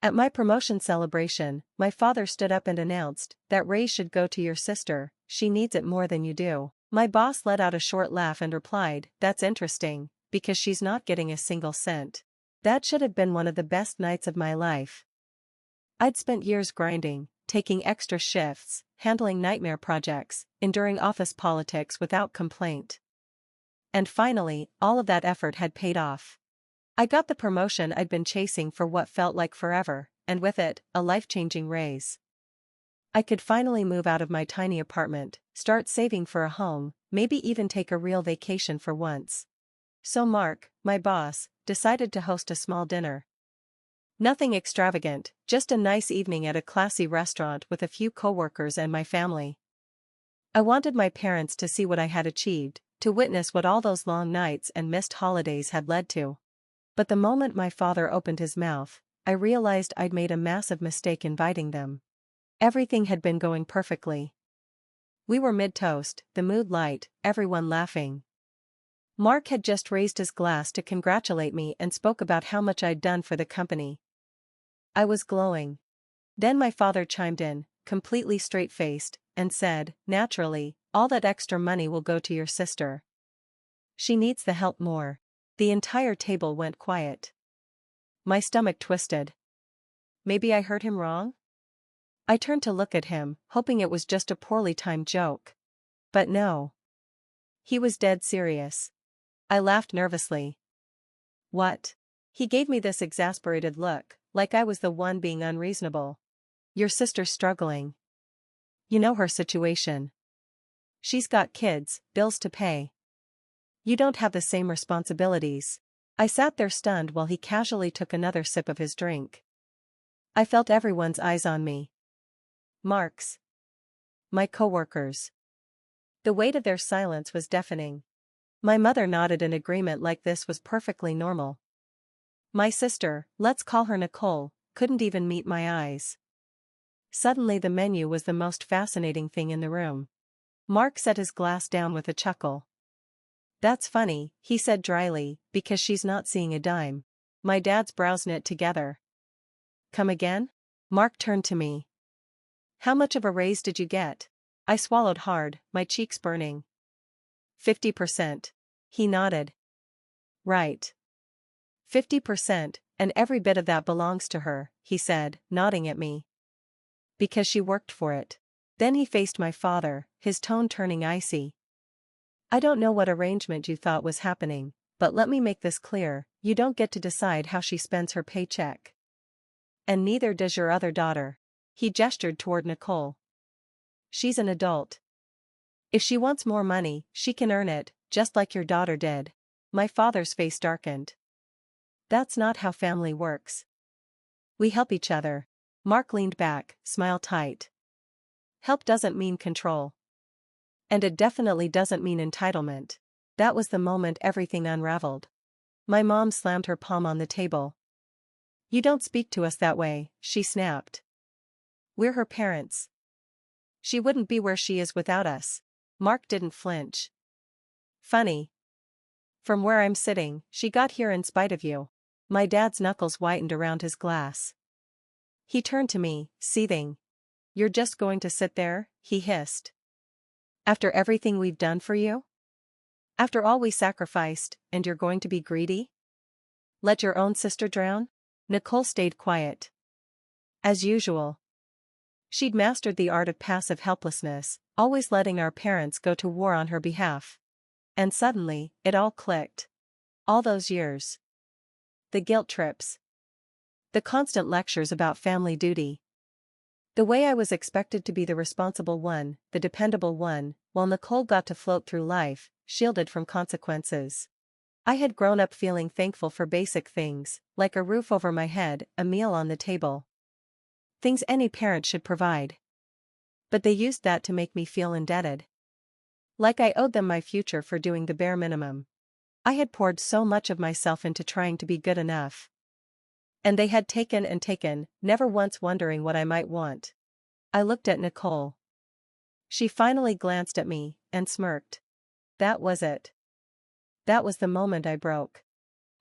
At my promotion celebration, my father stood up and announced, "That raise should go to your sister, she needs it more than you do." My boss let out a short laugh and replied, "That's interesting, because she's not getting a single cent." That should have been one of the best nights of my life. I'd spent years grinding, taking extra shifts, handling nightmare projects, enduring office politics without complaint. And finally, all of that effort had paid off. I got the promotion I'd been chasing for what felt like forever, and with it, a life-changing raise. I could finally move out of my tiny apartment, start saving for a home, maybe even take a real vacation for once. So Mark, my boss, decided to host a small dinner. Nothing extravagant, just a nice evening at a classy restaurant with a few coworkers and my family. I wanted my parents to see what I had achieved, to witness what all those long nights and missed holidays had led to. But the moment my father opened his mouth, I realized I'd made a massive mistake inviting them. Everything had been going perfectly. We were mid-toast, the mood light, everyone laughing. Mark had just raised his glass to congratulate me and spoke about how much I'd done for the company. I was glowing. Then my father chimed in, completely straight-faced, and said, "Naturally, all that extra money will go to your sister. She needs the help more." The entire table went quiet. My stomach twisted. Maybe I heard him wrong? I turned to look at him, hoping it was just a poorly timed joke. But no. He was dead serious. I laughed nervously. "What?" He gave me this exasperated look, like I was the one being unreasonable. "Your sister's struggling. You know her situation. She's got kids, bills to pay. You don't have the same responsibilities." I sat there stunned while he casually took another sip of his drink. I felt everyone's eyes on me. Mark's. My coworkers. The weight of their silence was deafening. My mother nodded in agreement like this was perfectly normal. My sister, let's call her Nicole, couldn't even meet my eyes. Suddenly the menu was the most fascinating thing in the room. Mark set his glass down with a chuckle. "That's funny," he said dryly, "because she's not seeing a dime." My dad's brows knit together. "Come again?" Mark turned to me. "How much of a raise did you get?" I swallowed hard, my cheeks burning. 50%. He nodded. "Right. 50%, and every bit of that belongs to her," he said, nodding at me. "Because she worked for it." Then he faced my father, his tone turning icy. "I don't know what arrangement you thought was happening, but let me make this clear, you don't get to decide how she spends her paycheck. And neither does your other daughter." He gestured toward Nicole. "She's an adult. If she wants more money, she can earn it, just like your daughter did." My father's face darkened. "That's not how family works. We help each other." Mark leaned back, smile tight. "Help doesn't mean control. And it definitely doesn't mean entitlement." That was the moment everything unraveled. My mom slammed her palm on the table. "You don't speak to us that way," she snapped. "We're her parents. She wouldn't be where she is without us." Mark didn't flinch. "Funny. From where I'm sitting, she got here in spite of you." My dad's knuckles whitened around his glass. He turned to me, seething. "You're just going to sit there?" he hissed. "After everything we've done for you? After all we sacrificed, and you're going to be greedy? Let your own sister drown?" Nicole stayed quiet. As usual. She'd mastered the art of passive helplessness, always letting our parents go to war on her behalf. And suddenly, it all clicked. All those years. The guilt trips. The constant lectures about family duty. The way I was expected to be the responsible one, the dependable one, while Nicole got to float through life, shielded from consequences. I had grown up feeling thankful for basic things, like a roof over my head, a meal on the table. Things any parent should provide. But they used that to make me feel indebted. Like I owed them my future for doing the bare minimum. I had poured so much of myself into trying to be good enough. And they had taken and taken, never once wondering what I might want. I looked at Nicole. She finally glanced at me, and smirked. That was it. That was the moment I broke.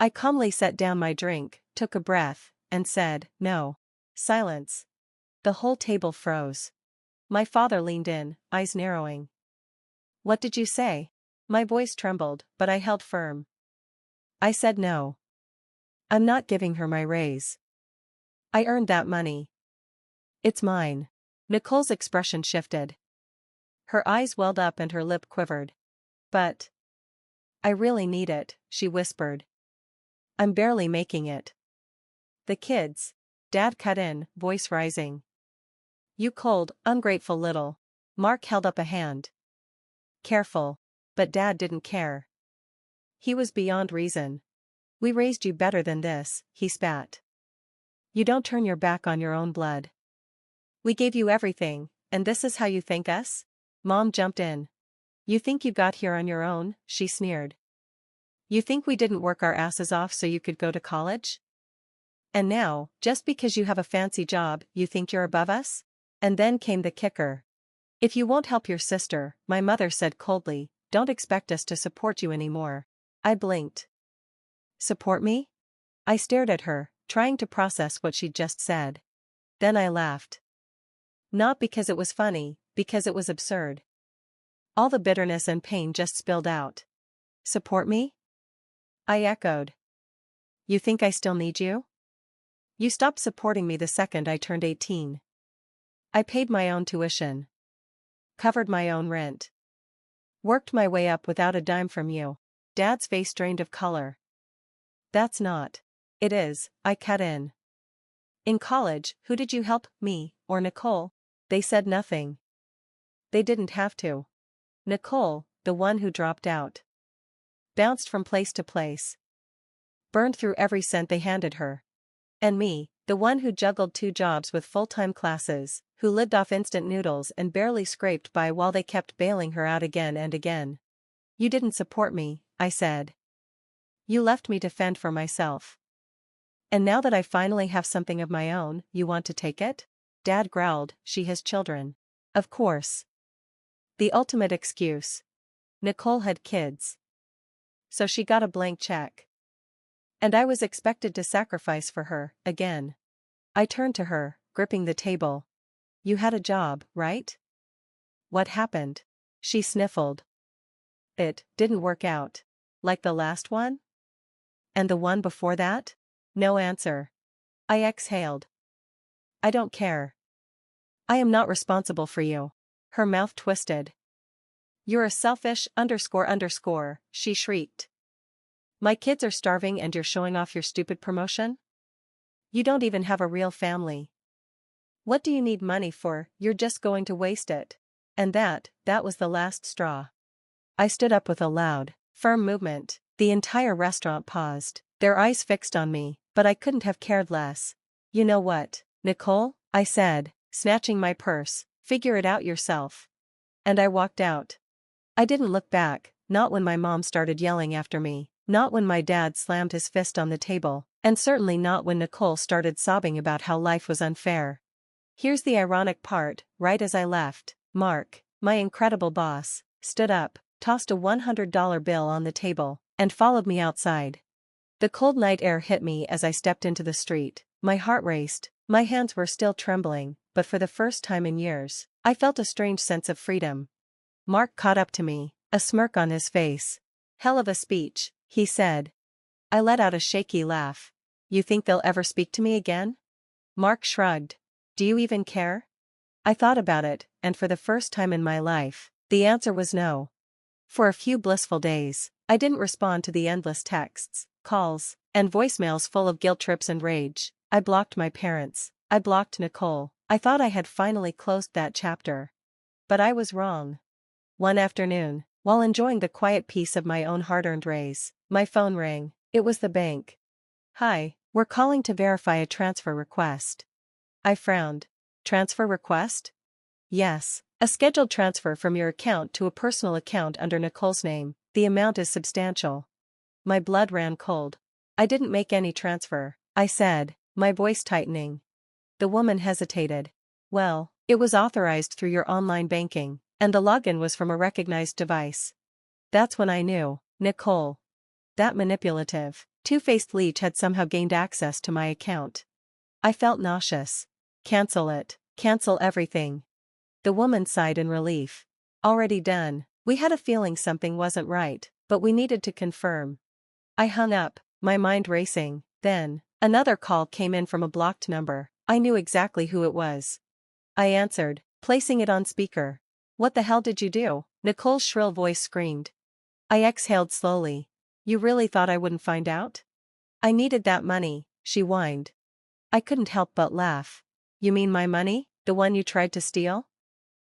I calmly set down my drink, took a breath, and said, "No. Silence. The whole table froze. My father leaned in, eyes narrowing. What did you say? My voice trembled, but I held firm. I said no. I'm not giving her my raise. I earned that money. It's mine. Nicole's expression shifted. Her eyes welled up and her lip quivered. But I really need it, she whispered. I'm barely making it. The kids. Dad cut in, voice rising. You cold, ungrateful little. Mark held up a hand. Careful. But Dad didn't care. He was beyond reason. We raised you better than this, he spat. You don't turn your back on your own blood. We gave you everything, and this is how you thank us? Mom jumped in. You think you got here on your own, she sneered. You think we didn't work our asses off so you could go to college? And now, just because you have a fancy job, you think you're above us? And then came the kicker. If you won't help your sister, my mother said coldly, don't expect us to support you anymore. I blinked. Support me? I stared at her, trying to process what she'd just said. Then I laughed. Not because it was funny, because it was absurd. All the bitterness and pain just spilled out. Support me? I echoed. You think I still need you? You stopped supporting me the second I turned 18. I paid my own tuition. Covered my own rent. Worked my way up without a dime from you. Dad's face drained of color. That's not. It is, I cut in. In college, who did you help, me, or Nicole? They said nothing. They didn't have to. Nicole, the one who dropped out. Bounced from place to place. Burned through every cent they handed her. And me, the one who juggled 2 jobs with full-time classes, who lived off instant noodles and barely scraped by while they kept bailing her out again and again. You didn't support me, I said. You left me to fend for myself. And now that I finally have something of my own, you want to take it? Dad growled, she has children. Of course. The ultimate excuse. Nicole had kids. So she got a blank check. And I was expected to sacrifice for her, again. I turned to her, gripping the table. You had a job, right? What happened? She sniffled. It didn't work out. Like the last one? And the one before that? No answer. I exhaled. I don't care. I am not responsible for you. Her mouth twisted. You're a selfish .. she shrieked. My kids are starving and you're showing off your stupid promotion? You don't even have a real family. What do you need money for? You're just going to waste it. And that was the last straw. I stood up with a loud, firm movement. The entire restaurant paused, their eyes fixed on me, but I couldn't have cared less. You know what, Nicole? I said, snatching my purse, figure it out yourself. And I walked out. I didn't look back, not when my mom started yelling after me, not when my dad slammed his fist on the table, and certainly not when Nicole started sobbing about how life was unfair. Here's the ironic part, right as I left, Mark, my incredible boss, stood up, tossed a $100 bill on the table, and followed me outside. The cold night air hit me as I stepped into the street, my heart raced, my hands were still trembling, but for the first time in years, I felt a strange sense of freedom. Mark caught up to me, a smirk on his face. Hell of a speech, he said. I let out a shaky laugh. You think they'll ever speak to me again? Mark shrugged. Do you even care? I thought about it, and for the first time in my life, the answer was no. For a few blissful days, I didn't respond to the endless texts, calls, and voicemails full of guilt trips and rage. I blocked my parents. I blocked Nicole. I thought I had finally closed that chapter. But I was wrong. One afternoon, while enjoying the quiet peace of my own hard-earned raise, my phone rang. It was the bank. Hi, we're calling to verify a transfer request. I frowned. Transfer request? Yes, a scheduled transfer from your account to a personal account under Nicole's name. The amount is substantial. My blood ran cold. I didn't make any transfer, I said, my voice tightening. The woman hesitated. Well, it was authorized through your online banking, and the login was from a recognized device. That's when I knew, Nicole. That manipulative, two-faced leech had somehow gained access to my account. I felt nauseous. Cancel it. Cancel everything. The woman sighed in relief. Already done. We had a feeling something wasn't right, but we needed to confirm. I hung up, my mind racing. Then, another call came in from a blocked number. I knew exactly who it was. I answered, placing it on speaker. What the hell did you do? Nicole's shrill voice screamed. I exhaled slowly. You really thought I wouldn't find out? I needed that money, she whined. I couldn't help but laugh. You mean my money, the one you tried to steal?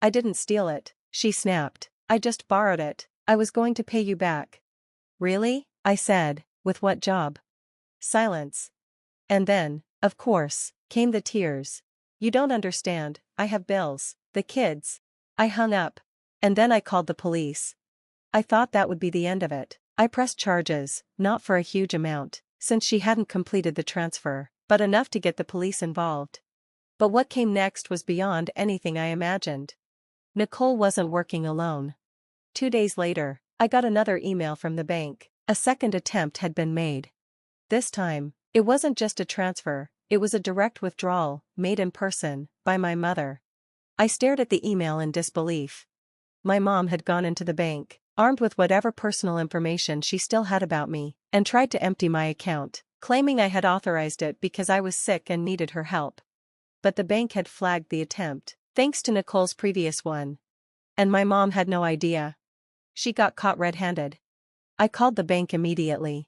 I didn't steal it, she snapped. I just borrowed it. I was going to pay you back. Really? I said, with what job? Silence. And then, of course, came the tears. You don't understand, I have bills, the kids. I hung up. And then I called the police. I thought that would be the end of it. I pressed charges, not for a huge amount, since she hadn't completed the transfer, but enough to get the police involved. But what came next was beyond anything I imagined. Nicole wasn't working alone. 2 days later, I got another email from the bank. A second attempt had been made. This time, it wasn't just a transfer, it was a direct withdrawal, made in person, by my mother. I stared at the email in disbelief. My mom had gone into the bank, armed with whatever personal information she still had about me, and tried to empty my account, claiming I had authorized it because I was sick and needed her help. But the bank had flagged the attempt, thanks to Nicole's previous one. And my mom had no idea. She got caught red-handed. I called the bank immediately.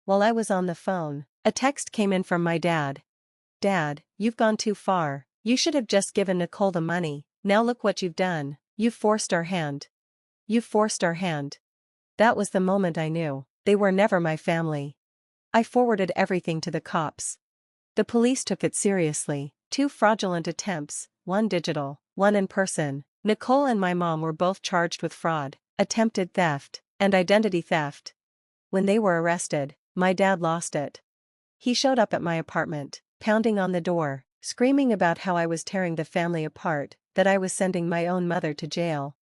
While I was on the phone, a text came in from my dad. Dad, you've gone too far. You should have just given Nicole the money. Now look what you've done. You've forced our hand. You've forced our hand. That was the moment I knew. They were never my family. I forwarded everything to the cops. The police took it seriously. 2 fraudulent attempts, 1 digital, 1 in person. Nicole and my mom were both charged with fraud, attempted theft, and identity theft. When they were arrested, my dad lost it. He showed up at my apartment, pounding on the door, screaming about how I was tearing the family apart, that I was sending my own mother to jail.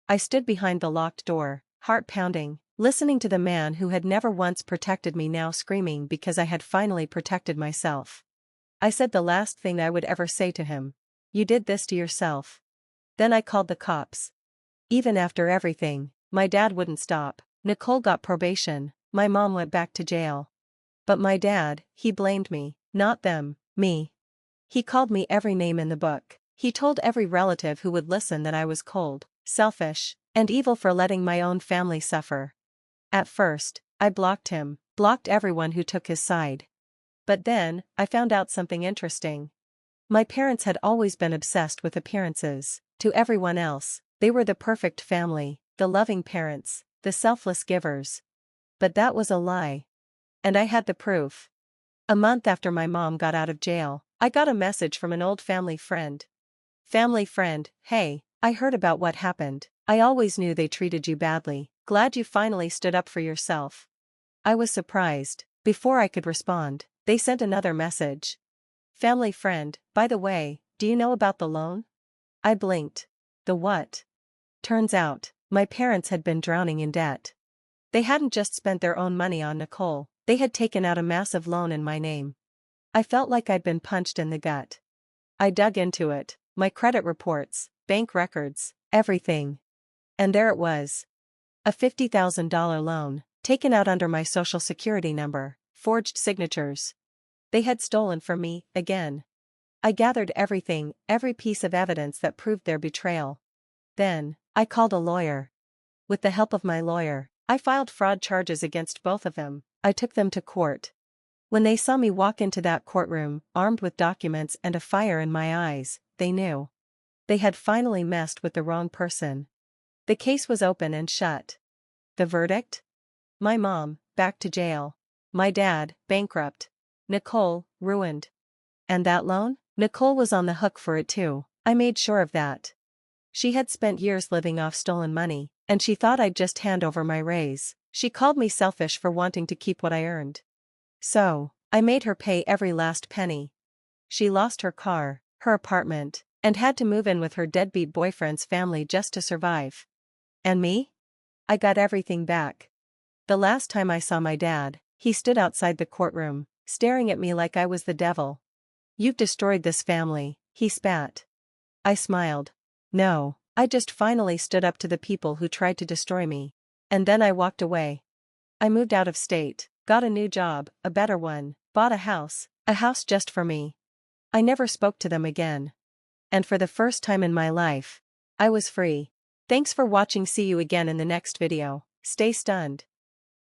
I stood behind the locked door, heart pounding, listening to the man who had never once protected me now screaming because I had finally protected myself. I said the last thing I would ever say to him. You did this to yourself. Then I called the cops. Even after everything, my dad wouldn't stop. Nicole got probation, my mom went back to jail. But my dad, he blamed me, not them, me. He called me every name in the book. He told every relative who would listen that I was cold, selfish, and evil for letting my own family suffer. At first, I blocked him, blocked everyone who took his side. But then, I found out something interesting. My parents had always been obsessed with appearances. To everyone else, they were the perfect family, the loving parents, the selfless givers. But that was a lie. And I had the proof. A month after my mom got out of jail, I got a message from an old family friend. Family friend, hey, I heard about what happened. I always knew they treated you badly. Glad you finally stood up for yourself. I was surprised. Before I could respond, they sent another message. Family friend, by the way, do you know about the loan? I blinked. The what? Turns out, my parents had been drowning in debt. They hadn't just spent their own money on Nicole, they had taken out a massive loan in my name. I felt like I'd been punched in the gut. I dug into it, my credit reports, bank records, everything. And there it was. A $50,000 loan, taken out under my social security number, forged signatures. They had stolen from me, again. I gathered everything, every piece of evidence that proved their betrayal. Then, I called a lawyer. With the help of my lawyer, I filed fraud charges against both of them. I took them to court. When they saw me walk into that courtroom, armed with documents and a fire in my eyes, they knew. They had finally messed with the wrong person. The case was open and shut. The verdict? My mom, back to jail. My dad, bankrupt. Nicole, ruined. And that loan? Nicole was on the hook for it too, I made sure of that. She had spent years living off stolen money, and she thought I'd just hand over my raise. She called me selfish for wanting to keep what I earned. So, I made her pay every last penny. She lost her car, her apartment, and had to move in with her deadbeat boyfriend's family just to survive. And me? I got everything back. The last time I saw my dad, he stood outside the courtroom, staring at me like I was the devil. You've destroyed this family, he spat. I smiled. No, I just finally stood up to the people who tried to destroy me. And then I walked away. I moved out of state, got a new job, a better one, bought a house just for me. I never spoke to them again. And for the first time in my life, I was free. Thanks for watching. See you again in the next video. Stay stunned.